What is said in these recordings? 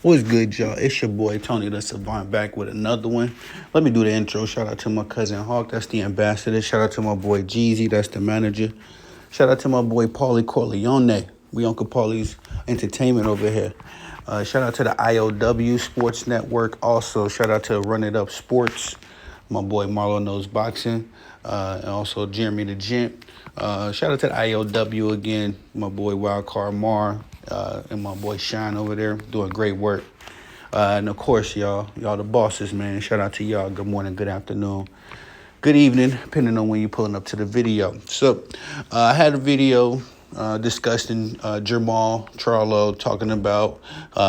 What's good, y'all? It's your boy Tony the Savant back with another one. Let me do the intro. Shout out to my cousin Hawk, that's the ambassador. Shout out to my boy Jeezy, that's the manager. Shout out to my boy Paulie Corleone. We Uncle Paulie's Entertainment over here. Shout out to the IOW Sports Network. Also, shout out to Run It Up Sports. My boy Marlo Knows Boxing. And also Jeremy the Gent. Shout out to the IOW again. My boy Wildcard Mar. And my boy Shine over there doing great work. And of course, y'all the bosses, man. Shout out to y'all. Good morning, good afternoon, good evening, depending on when you're pulling up to the video. So I had a video discussing Jamal Charlo, talking about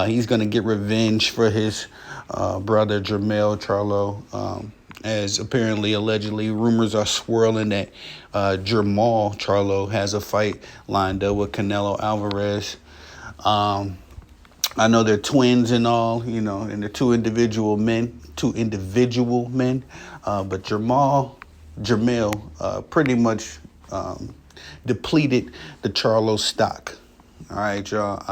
he's going to get revenge for his brother Jermell Charlo. As apparently, allegedly, rumors are swirling that Jamal Charlo has a fight lined up with Canelo Alvarez. I know they're twins and all, and they're two individual men. But Jermell pretty much depleted the Charlo stock. All right, y'all.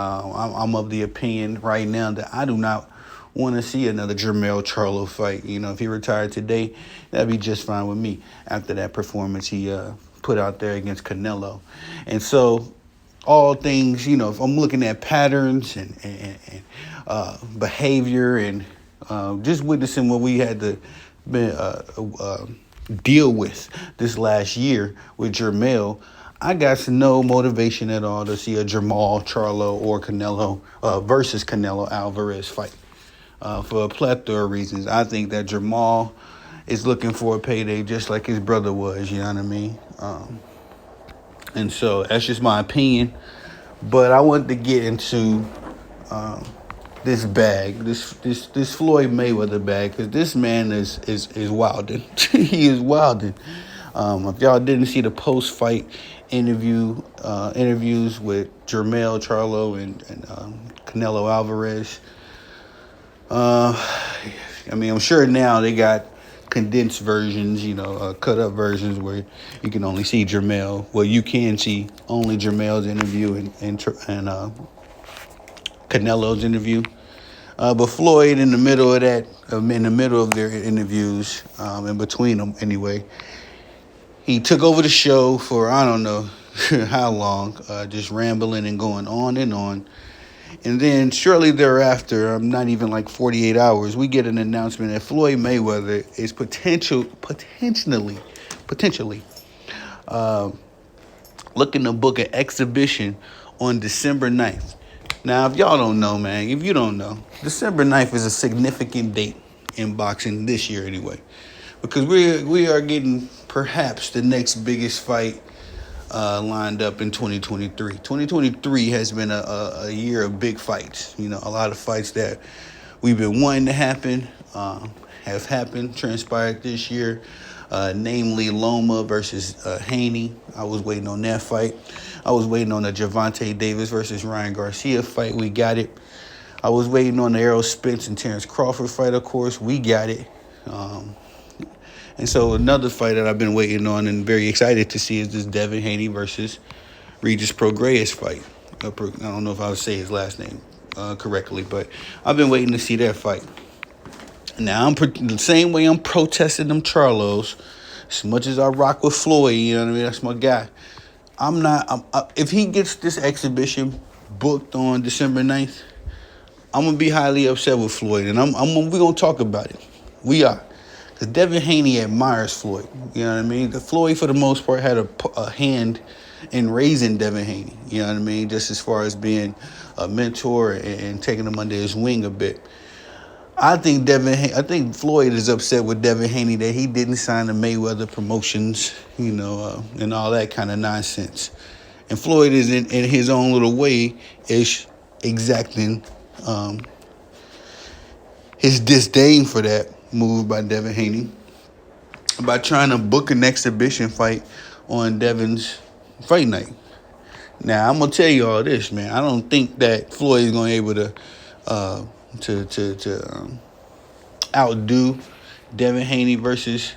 I'm of the opinion right now that I do not want to see another Jermell Charlo fight. If he retired today, that'd be just fine with me after that performance he put out there against Canelo. And so all things, if I'm looking at patterns and behavior and just witnessing what we had to deal with this last year with Jermell, I got no motivation at all to see a Jamal Charlo or Canelo versus Canelo Alvarez fight for a plethora of reasons. I think that Jamal is looking for a payday just like his brother was, you know what I mean? And so that's just my opinion. But I wanted to get into this bag, this Floyd Mayweather bag, because this man is wilding. He is wilding. If y'all didn't see the post-fight interviews with Jermell Charlo and Canelo Alvarez, I'm sure now they got condensed versions, cut up versions where you can only see Jermell. Well, you can see only Jermell's interview and Canelo's interview. But Floyd, in the middle of that, in the middle of their interviews, in between them anyway, he took over the show for I don't know how long, just rambling and going on and on. And then shortly thereafter, not even like 48 hours, we get an announcement that Floyd Mayweather is potentially looking to book an exhibition on December 9th. Now, if y'all don't know, man, if you don't know, December 9th is a significant date in boxing this year anyway, because we are getting perhaps the next biggest fight lined up in 2023. 2023 has been a year of big fights. A lot of fights that we've been wanting to happen have happened, transpired this year. Namely, Loma versus Haney. I was waiting on that fight. I was waiting on the Gervonta Davis versus Ryan Garcia fight. We got it. I was waiting on the Errol Spence and Terrence Crawford fight, of course. We got it. And so another fight that I've been waiting on and very excited to see is this Devin Haney versus Regis Prograis fight. I don't know if I'll say his last name correctly, but I've been waiting to see that fight. Now, the same way I'm protesting them Charlos, as much as I rock with Floyd, you know what I mean? That's my guy. If he gets this exhibition booked on December 9th, I'm going to be highly upset with Floyd, and we're going to talk about it. We are. Because Devin Haney admires Floyd. You know what I mean? Floyd, for the most part, had a hand in raising Devin Haney. You know what I mean? Just as far as being a mentor and taking him under his wing a bit. I think Floyd is upset with Devin Haney that he didn't sign the Mayweather promotions, and all that kind of nonsense. And Floyd is in his own little way is exacting his disdain for that move by Devin Haney by trying to book an exhibition fight on Devin's fight night. Now, I'm going to tell you all this, man. I don't think that Floyd is going to be able to outdo Devin Haney versus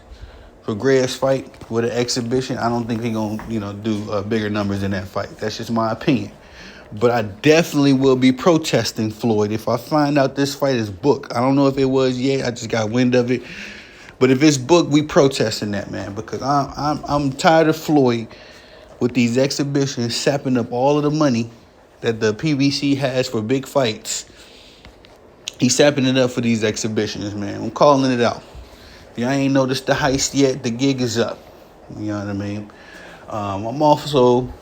Prograis fight with an exhibition. I don't think he's going to, do bigger numbers in that fight. That's just my opinion. But I definitely will be protesting Floyd if I find out this fight is booked. I don't know if it was yet. I just got wind of it. But if it's booked, we protesting that, man, because I'm tired of Floyd with these exhibitions sapping up all of the money that the PBC has for big fights. He's sapping it up for these exhibitions, man. I'm calling it out. If y'all ain't noticed the heist yet, the gig is up. You know what I mean? I'm also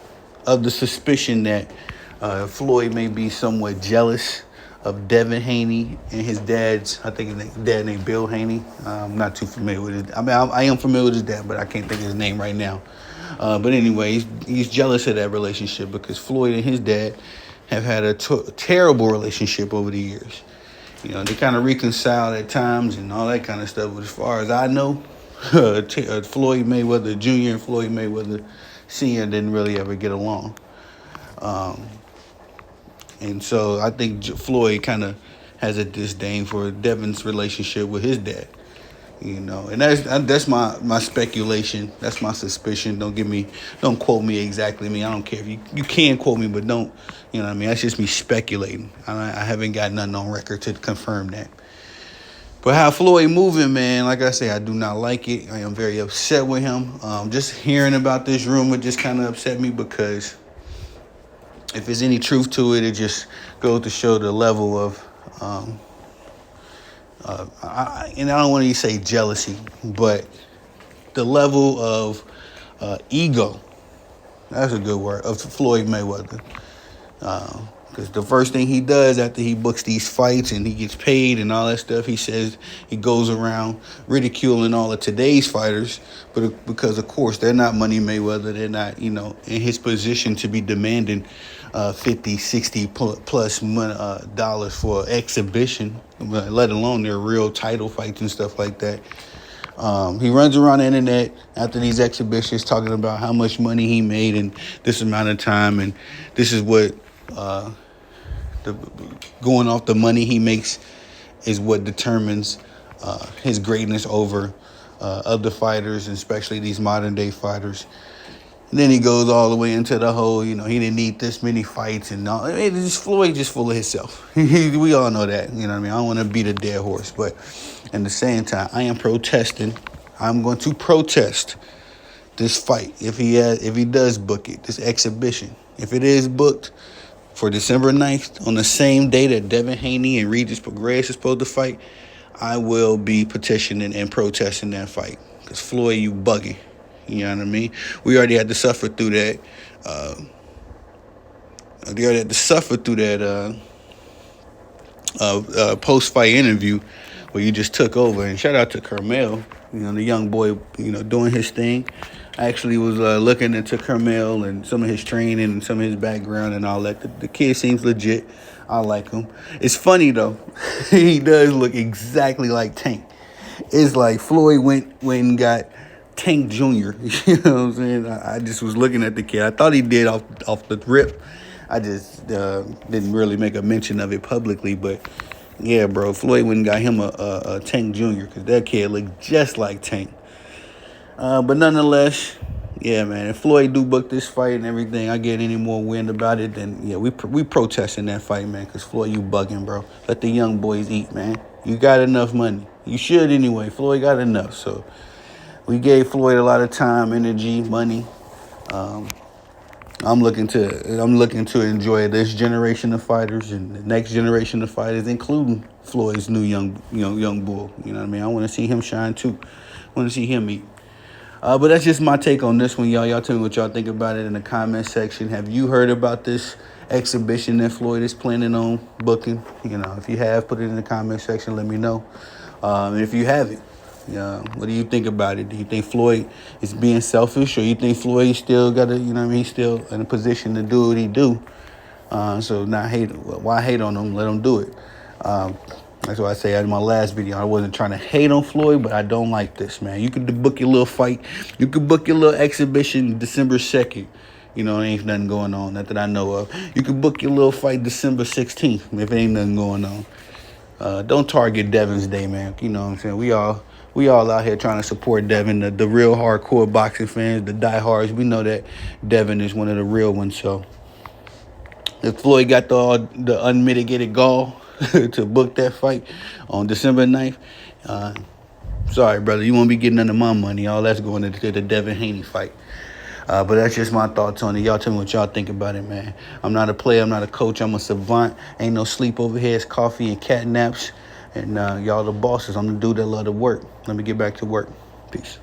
of the suspicion that Floyd may be somewhat jealous of Devin Haney and his dad's, I think his dad named Bill Haney. I'm not too familiar with it. I mean, I am familiar with his dad, but I can't think of his name right now. But anyway, he's jealous of that relationship because Floyd and his dad have had a terrible relationship over the years. You know, they kind of reconciled at times and all that kind of stuff. But as far as I know, Floyd Mayweather Jr. and Floyd Mayweather Sr. didn't really ever get along. And so I think Floyd kind of has a disdain for Devin's relationship with his dad. You know, and that's my speculation. That's my suspicion. Don't quote me exactly. I mean, I don't care if you can quote me, but don't, you know what I mean? That's just me speculating. I haven't got nothing on record to confirm that. But how Floyd moving, man, like I say, I do not like it. I am very upset with him. Just hearing about this rumor just kind of upset me because if there's any truth to it, it just goes to show the level of, and I don't want to say jealousy, but the level of ego, that's a good word, of Floyd Mayweather. Because the first thing he does after he books these fights and he gets paid and all that stuff, he says he goes around ridiculing all of today's fighters, but because, of course, they're not Money Mayweather. They're not, you know, in his position to be demanding 50, 60 plus dollars for exhibition, let alone their real title fights and stuff like that. He runs around the internet after these exhibitions talking about how much money he made in this amount of time, and this is what going off the money he makes is what determines his greatness over other fighters, and especially these modern day fighters. And then he goes all the way into the whole, you know, he didn't need this many fights and all. Floyd just full of himself. We all know that, you know what I mean? I don't want to beat a dead horse, but at the same time, I am protesting. I'm going to protest this fight if he does book it, this exhibition. If it is booked for December 9th, on the same day that Devin Haney and Regis Prograis is supposed to fight, I will be petitioning and protesting that fight. Because Floyd, you bugging. You know what I mean? We already had to suffer through that. Post-fight interview where you just took over. And shout out to Carmel, you know, the young boy, you know, doing his thing. I actually was looking into Carmel and some of his training and some of his background and all that. The kid seems legit. I like him. It's funny, though. He does look exactly like Tank. It's like Floyd went and got Tank Jr. You know what I'm saying? I just was looking at the kid. I thought he did off the rip. I just didn't really make a mention of it publicly. But, yeah, bro, Floyd went and got him a Tank Jr. because that kid looked just like Tank. But nonetheless, yeah, man, if Floyd do book this fight and everything, I get any more wind about it, then, yeah, we protesting that fight, man, because Floyd, you bugging, bro. Let the young boys eat, man. You got enough money. You should anyway. Floyd got enough, so we gave Floyd a lot of time, energy, money. I'm looking to enjoy this generation of fighters and the next generation of fighters, including Floyd's new young bull. You know what I mean? I want to see him shine too. I want to see him eat. But that's just my take on this one, y'all. Y'all tell me what y'all think about it in the comment section. Have you heard about this exhibition that Floyd is planning on booking? You know, if you have, put it in the comment section. Let me know. And if you haven't, what do you think about it? Do you think Floyd is being selfish, or you think Floyd still got to, you know what I mean, he's still in a position to do what he do? So not hate. Why hate on him? Let him do it. That's why I say in my last video, I wasn't trying to hate on Floyd, but I don't like this, man. You could book your little fight. You could book your little exhibition December 2nd. You know, there ain't nothing going on, not that I know of. You could book your little fight December 16th if there ain't nothing going on. Don't target Devin's day, man. You know what I'm saying? We all out here trying to support Devin, the real hardcore boxing fans, the diehards. We know that Devin is one of the real ones, so If Floyd got the unmitigated gall to book that fight on December 9th, sorry, brother, you won't be getting none of my money. All that's going into the Devin Haney fight. But that's just my thoughts on it. Y'all tell me what y'all think about it, man. I'm not a player. I'm not a coach. I'm a savant. Ain't no sleep over here. It's coffee and cat naps. And y'all the bosses. I'm the dude that love to work. Let me get back to work. Peace.